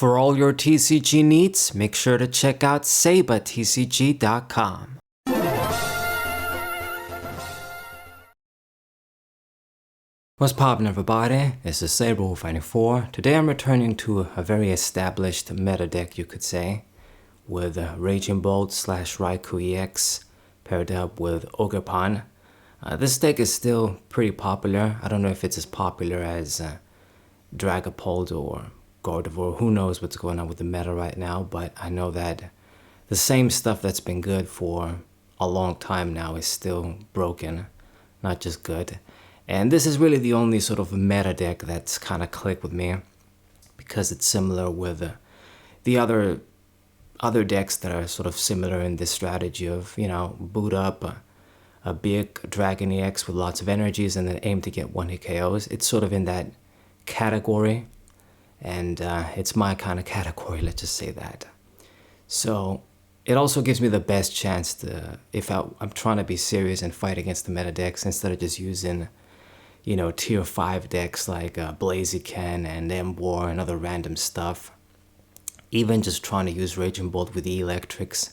For all your TCG needs, make sure to check out sabatcg.com. What's poppin', everybody? This is Saber94. Today I'm returning to a very established meta deck, you could say, with Raging Bolt / Raikou EX paired up with Ogerpon. This deck is still pretty popular. I don't know if it's as popular as Dragapult or Gardevoir. Who knows what's going on with the meta right now, but I know that the same stuff that's been good for a long time now is still broken, not just good. And this is really the only sort of meta deck that's kind of clicked with me, because it's similar with the other decks that are sort of similar in this strategy of, you know, boot up a big Dragon EX with lots of energies and then aim to get 1 OHKOs. It's sort of in that category, and it's my kind of category, let's just say that. So it also gives me the best chance to, if I'm trying to be serious and fight against the meta decks, instead of just using, you know, tier 5 decks like Blaziken and Emboar and other random stuff. Even just trying to use Raging Bolt with the electrics,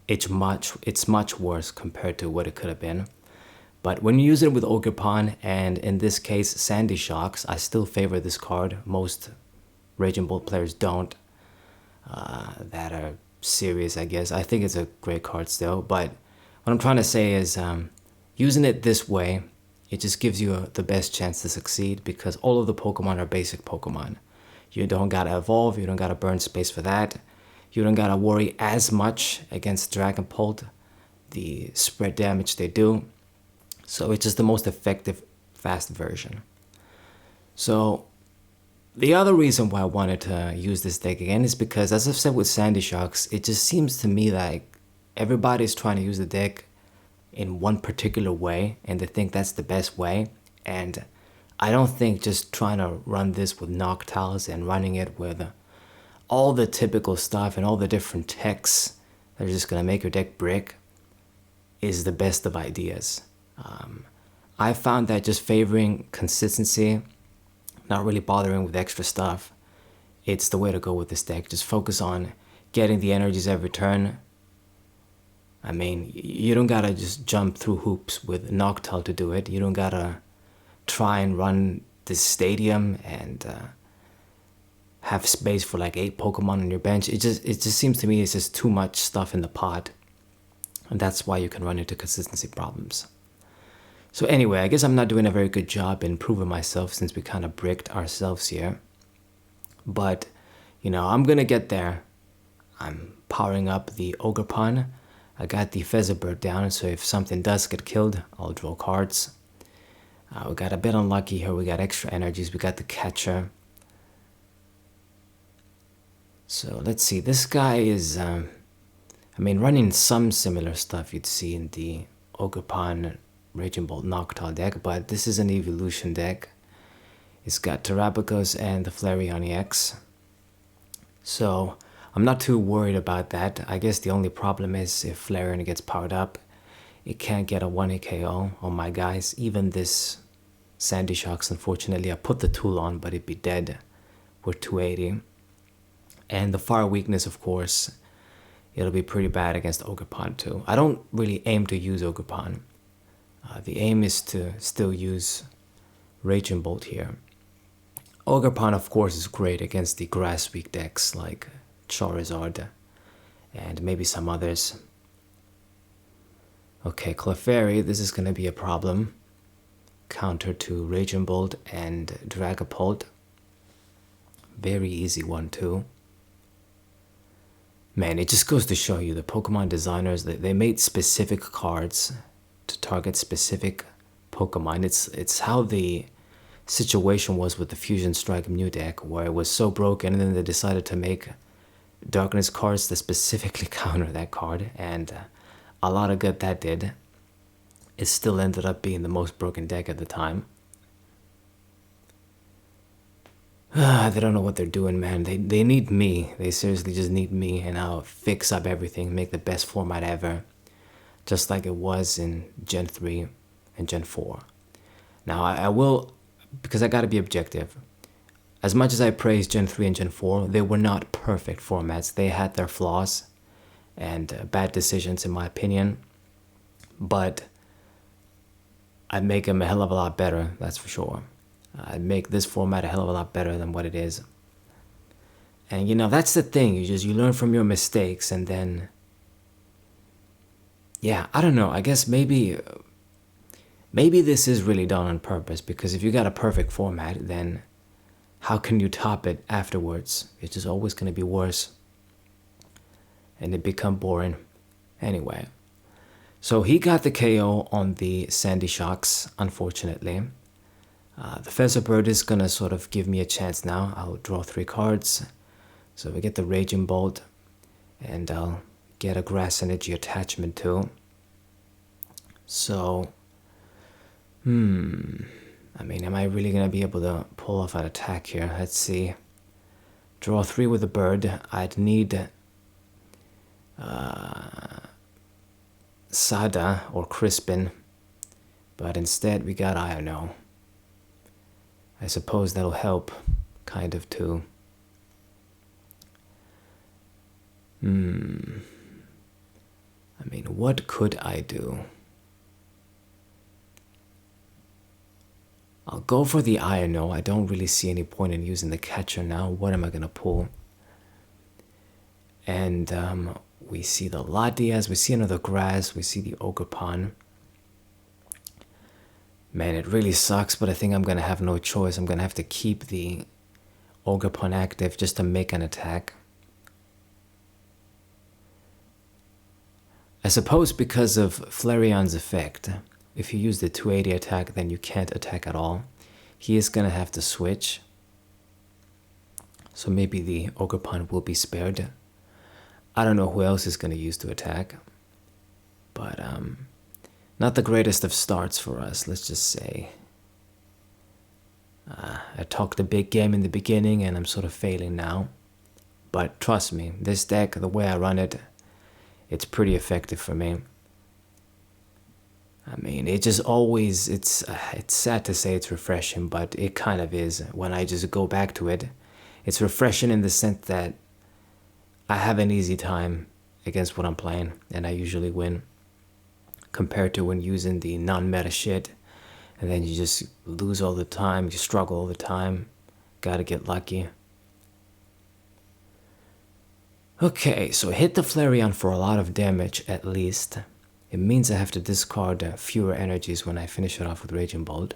it's much worse compared to what it could have been. But when you use it with Ogerpon, and in this case Sandy Shocks, I still favor this card. Most Raging Bolt players don't, that are serious, I guess. I think it's a great card still, but what I'm trying to say is using it this way, it just gives you the best chance to succeed, because all of the Pokemon are basic Pokemon. You don't gotta evolve, you don't gotta burn space for that. You don't gotta worry as much against Dragapult, the spread damage they do. So it's just the most effective, fast version. So the other reason why I wanted to use this deck again is because, as I've said with Sandy Shocks, it just seems to me like everybody's trying to use the deck in one particular way, and they think that's the best way. And I don't think just trying to run this with Noctowls and running it with all the typical stuff and all the different techs that are just going to make your deck brick is the best of ideas. I found that just favoring consistency, not really bothering with extra stuff, it's the way to go with this deck. Just focus on getting the energies every turn. I mean, you don't gotta just jump through hoops with Noctowl to do it. You don't gotta try and run this stadium and have space for like 8 Pokemon on your bench. It just seems to me it's just too much stuff in the pot, and that's why you can run into consistency problems. So anyway, I guess I'm not doing a very good job in proving myself, since we kind of bricked ourselves here. But, you know, I'm gonna get there. I'm powering up the Ogerpon. I got the Featherbird down, so if something does get killed, I'll draw cards. We got a bit unlucky here. We got extra energies. We got the catcher. So let's see. This guy is, I mean, running some similar stuff you'd see in the Ogerpon Raging Bolt Noctowl deck, but this is an evolution deck. It's got Terrapagos and the Flareon EX. So I'm not too worried about that. I guess the only problem is if Flareon gets powered up, it can't get a 1 OHKO on my guys. Even this Sandy Shocks, unfortunately, I put the tool on, but it'd be dead with 280. And the fire weakness, of course, it'll be pretty bad against Ogerpon too. I don't really aim to use Ogerpon. The aim is to still use Raging Bolt here. Ogerpon, of course, is great against the grass weak decks like Charizard and maybe some others. Okay, Clefairy, this is going to be a problem. Counter to Raging Bolt and Dragapult. Very easy one too. Man, it just goes to show you the Pokemon designers, they made specific cards to target specific Pokemon. It's how the situation was with the Fusion Strike Mew deck, where it was so broken, and then they decided to make Darkness cards that specifically counter that card, and a lot of good that did. It still ended up being the most broken deck at the time. They don't know what they're doing, man. They need me. They seriously just need me, and I'll fix up everything, make the best format ever, just like it was in Gen 3 and Gen 4. Now, I will, because I gotta be objective, as much as I praise Gen 3 and Gen 4, they were not perfect formats. They had their flaws and bad decisions in my opinion, but I'd make them a hell of a lot better, that's for sure. I'd make this format a hell of a lot better than what it is. And you know, that's the thing, you learn from your mistakes, and then, yeah, I don't know, I guess maybe this is really done on purpose, because if you got a perfect format, then how can you top it afterwards? It's just always going to be worse. And it become boring. Anyway. So he got the KO on the Sandy Shocks, unfortunately. The Feather Bird is going to sort of give me a chance now. I'll draw 3 cards. So we get the Raging Bolt. And I'll get a Grass Energy attachment too. So... I mean, am I really going to be able to pull off an attack here? Let's see. Draw 3 with a bird. I'd need Sada or Crispin. But instead we got Iono. I suppose that'll help, kind of, too. I mean, what could I do? I'll go for the Iono. I don't really see any point in using the catcher now. What am I going to pull? And we see the Latias. We see another grass. We see the Ogerpon. Man, it really sucks, but I think I'm going to have no choice. I'm going to have to keep the Ogerpon active just to make an attack. I suppose because of Flareon's effect, if you use the 280 attack, then you can't attack at all. He is going to have to switch. So maybe the Ogerpon will be spared. I don't know who else is going to use to attack. But not the greatest of starts for us, let's just say. I talked a big game in the beginning and I'm sort of failing now. But trust me, this deck, the way I run it, it's pretty effective for me. I mean, it just always, it's sad to say it's refreshing, but it kind of is. When I just go back to it, it's refreshing in the sense that I have an easy time against what I'm playing, and I usually win. Compared to when using the non-meta shit, and then you just lose all the time, you struggle all the time, gotta get lucky. Okay, so hit the Flareon for a lot of damage at least. It means I have to discard fewer energies when I finish it off with Raging Bolt.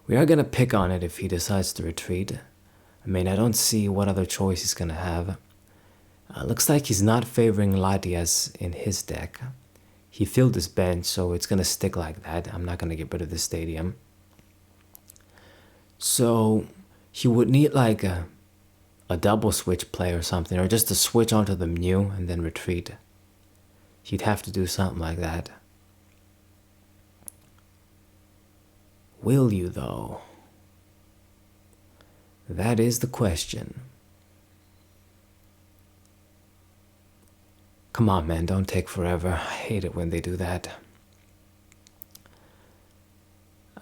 We are going to pick on it if he decides to retreat. I mean, I don't see what other choice he's going to have. Looks like he's not favoring Latias in his deck. He filled his bench, so it's going to stick like that. I'm not going to get rid of the stadium. So he would need like a double switch play or something, or just to switch onto the Mew and then retreat. He'd have to do something like that. Will you, though? That is the question. Come on, man, don't take forever. I hate it when they do that.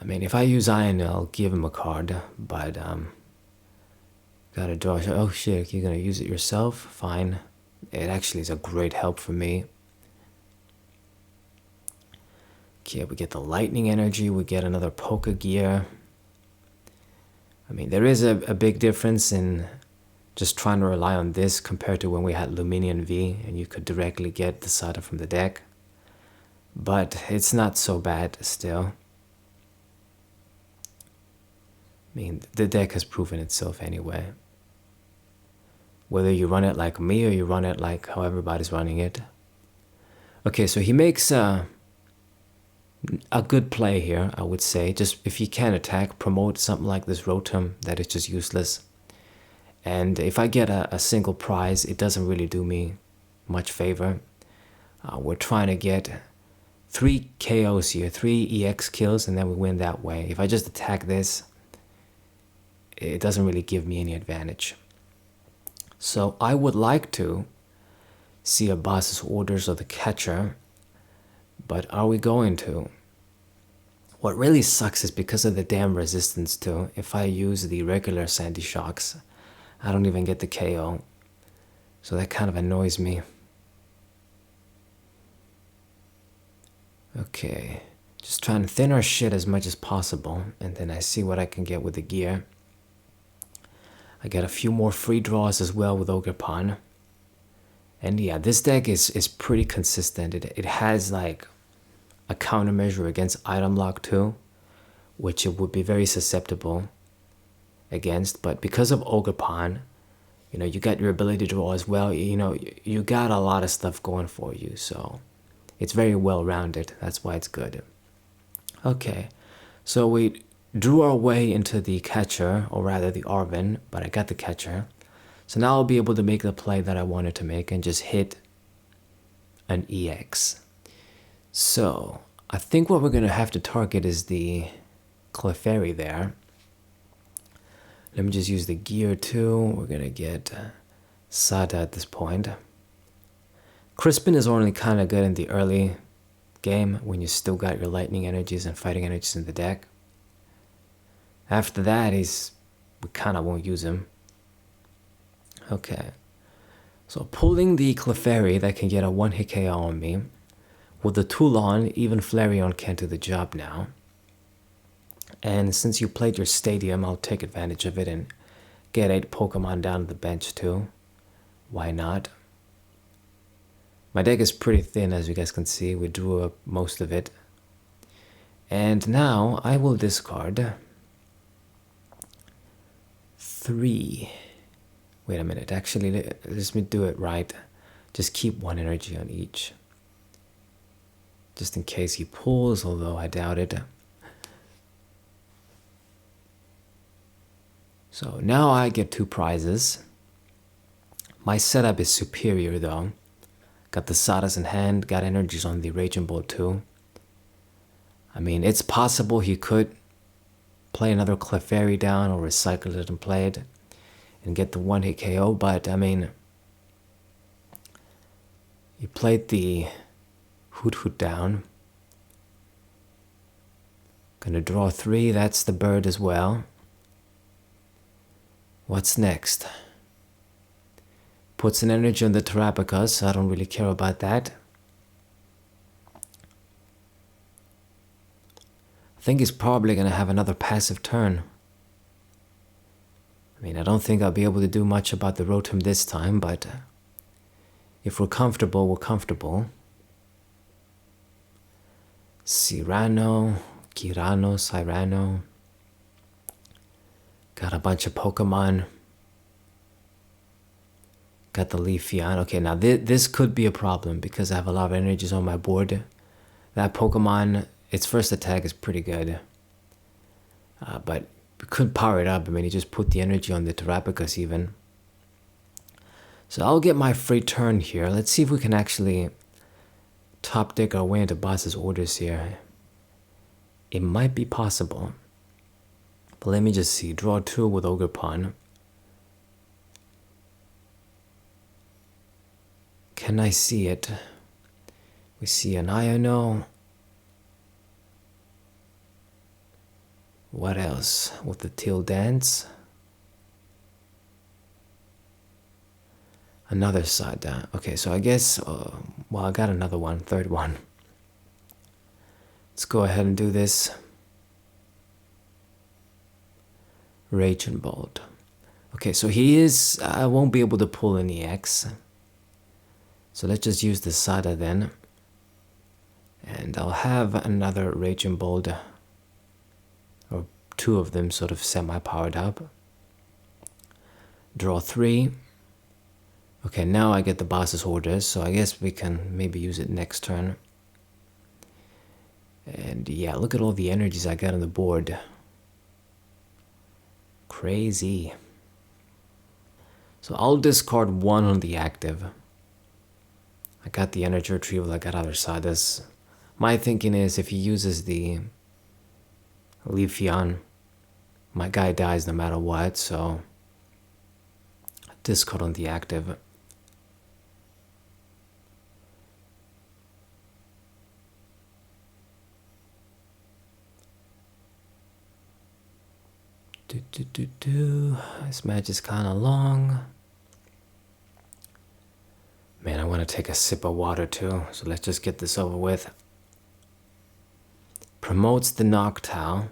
I mean, if I use Iron, I'll give him a card, but gotta draw. Oh shit, you're gonna use it yourself? Fine. It actually is a great help for me. Okay, we get the lightning energy, we get another Poké Gear. I mean, there is a big difference in just trying to rely on this compared to when we had Luminion V and you could directly get the Sada from the deck. But it's not so bad still. I mean, the deck has proven itself anyway. Whether you run it like me or you run it like how everybody's running it. Okay, so he makes a good play here, I would say. Just if he can attack, promote something like this Rotom that is just useless. And if I get a single prize, it doesn't really do me much favor. We're trying to get 3 KOs here, 3 EX kills, and then we win that way. If I just attack this, it doesn't really give me any advantage. So I would like to see a boss's orders of the catcher, but are we going to? What really sucks is because of the damn resistance too. If I use the regular Sandy Shocks, I don't even get the KO. So that kind of annoys me. Okay, just trying to thin our shit as much as possible, and then I see what I can get with the gear. I got a few more free draws as well with Ogerpon. And yeah, this deck is pretty consistent. It has like a countermeasure against item lock too, which it would be very susceptible against. But because of Ogerpon, you know, you got your ability to draw as well. You know, you got a lot of stuff going for you, so it's very well rounded. That's why it's good. Okay, so we drew our way into the catcher, or rather the Arven, but I got the catcher. So now I'll be able to make the play that I wanted to make and just hit an EX. So I think what we're going to have to target is the Clefairy there. Let me just use the gear too. We're going to get Sada at this point. Crispin is only kind of good in the early game when you still got your lightning energies and fighting energies in the deck. After that, we kind of won't use him. Okay, so pulling the Clefairy that can get a one-hit KO on me. With the Toulon, even Flareon can't do the job now. And since you played your Stadium, I'll take advantage of it and get 8 Pokemon down to the bench too. Why not? My deck is pretty thin, as you guys can see. We drew up most of it. And now I will discard 3. Wait a minute, actually, let me do it right. Just keep 1 energy on each. Just in case he pulls, although I doubt it. So now I get 2 prizes. My setup is superior though. Got the Sadas in hand, got energies on the Raging Bolt too. I mean, it's possible he could play another Clefairy down or recycle it and play it and get the one-hit KO, but I mean, he played the Hoot down. Gonna draw 3, that's the bird as well. What's next? Puts an energy on the Terrapicus, I don't really care about that. I think he's probably gonna have another passive turn. I mean, I don't think I'll be able to do much about the Rotom this time, but if we're comfortable, we're comfortable. Cyrano, Cyrano. Got a bunch of Pokemon. Got the Leafeon. Okay, now this could be a problem because I have a lot of energies on my board. That Pokemon, its first attack is pretty good. But we couldn't power it up. I mean, he just put the energy on the Terrapicus even. So I'll get my free turn here. Let's see if we can actually top deck our way into boss's orders here. It might be possible. But let me just see. Draw 2 with Ogerpon. Can I see it? We see an Iono. What else? With the Teal Dance. Another Sada. Okay, so I guess, well, I got another one, third one. Let's go ahead and do this. Raging Bolt. Okay, so I won't be able to pull an EX. So let's just use the Sada then. And I'll have another Raging Bolt, or 2 of them sort of semi-powered up. Draw 3. Okay, now I get the boss's orders, so I guess we can maybe use it next turn. And yeah, look at all the energies I got on the board. Crazy. So I'll discard 1 on the active. I got the energy retrieval, I got other Sadas. My thinking is if he uses the Leafeon, my guy dies no matter what, so discard on the active. This match is kind of long. Man, I want to take a sip of water too, so let's just get this over with. Promotes the Noctowl.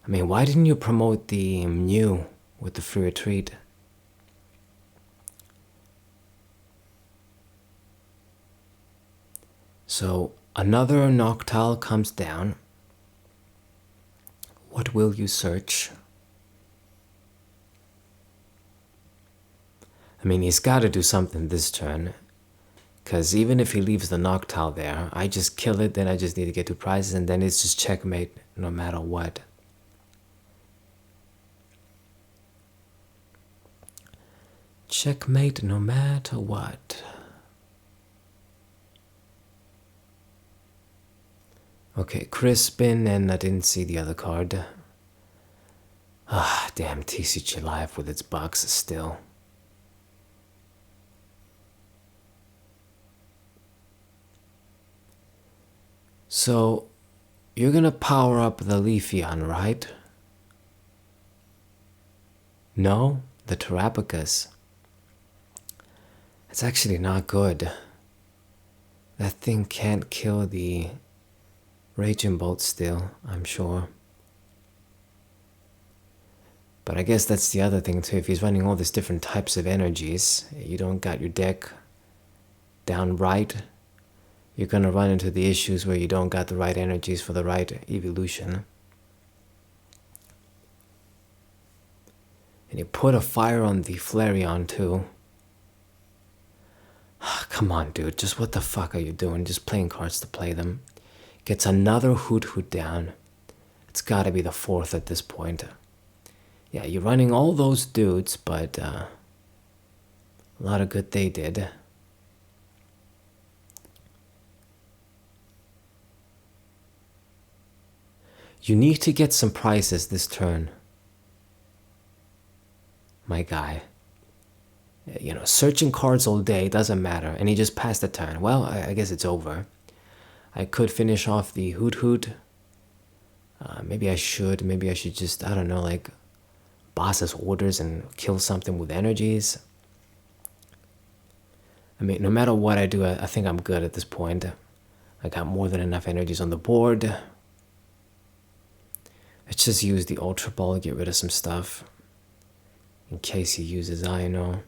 I mean, why didn't you promote the Mew with the free retreat? So another Noctowl comes down. What will you search? I mean, he's got to do something this turn. Because even if he leaves the Noctowl there, I just kill it, then I just need to get 2 prizes, and then it's just checkmate no matter what. Checkmate no matter what. Okay, Crispin, and I didn't see the other card. Ah, damn, TCG Live with its bugs still. So, you're gonna power up the Leafeon, right? No? The Terrapagos. It's actually not good. That thing can't kill the Raging Bolt still, I'm sure. But I guess that's the other thing too. If he's running all these different types of energies, you don't got your deck down right, you're gonna run into the issues where you don't got the right energies for the right evolution. And you put a fire on the Flareon too. Come on, dude, just what the fuck are you doing? Just playing cards to play them. Gets another Hoot down. It's gotta be the 4th at this point. Yeah, you're running all those dudes, but a lot of good they did. You need to get some prizes this turn, my guy. You know, searching cards all day doesn't matter, and he just passed the turn. Well, I guess it's over. I could finish off the Hoot. Maybe I should just, I don't know, like, boss's orders and kill something with energies. I mean, no matter what I do, I think I'm good at this point. I got more than enough energies on the board. Let's just use the Ultra Ball to get rid of some stuff. In case he uses Ino.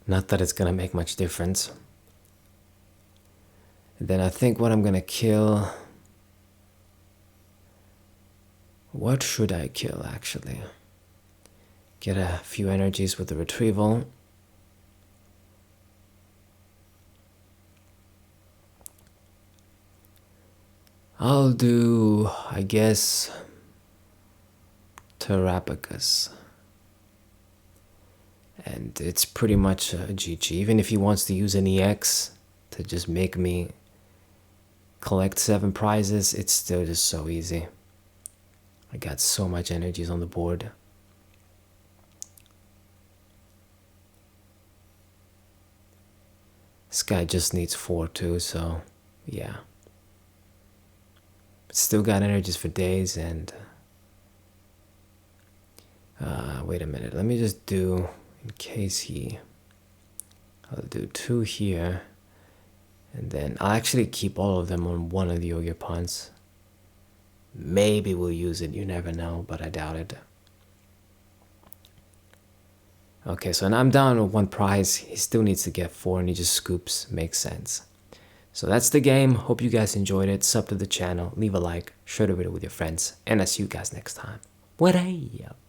Not that it's gonna make much difference. And then I think what I'm gonna kill... What should I kill, actually? Get a few energies with the retrieval. I'll do, I guess, Terrapagos. And it's pretty much a GG. Even if he wants to use an EX to just make me collect 7 prizes, it's still just so easy. I got so much energies on the board. This guy just needs 4 too, so yeah. But still got energies for days, and wait a minute, let me just do, in case he, I'll do 2 here, and then I'll actually keep all of them on one of the Ogerpons. Maybe we'll use it, you never know, but I doubt it. Okay, so now I'm down with 1 prize. He still needs to get 4, and he just scoops. Makes sense. So that's the game. Hope you guys enjoyed it. Sub to the channel, leave a like, share the video with your friends, and I'll see you guys next time. What up?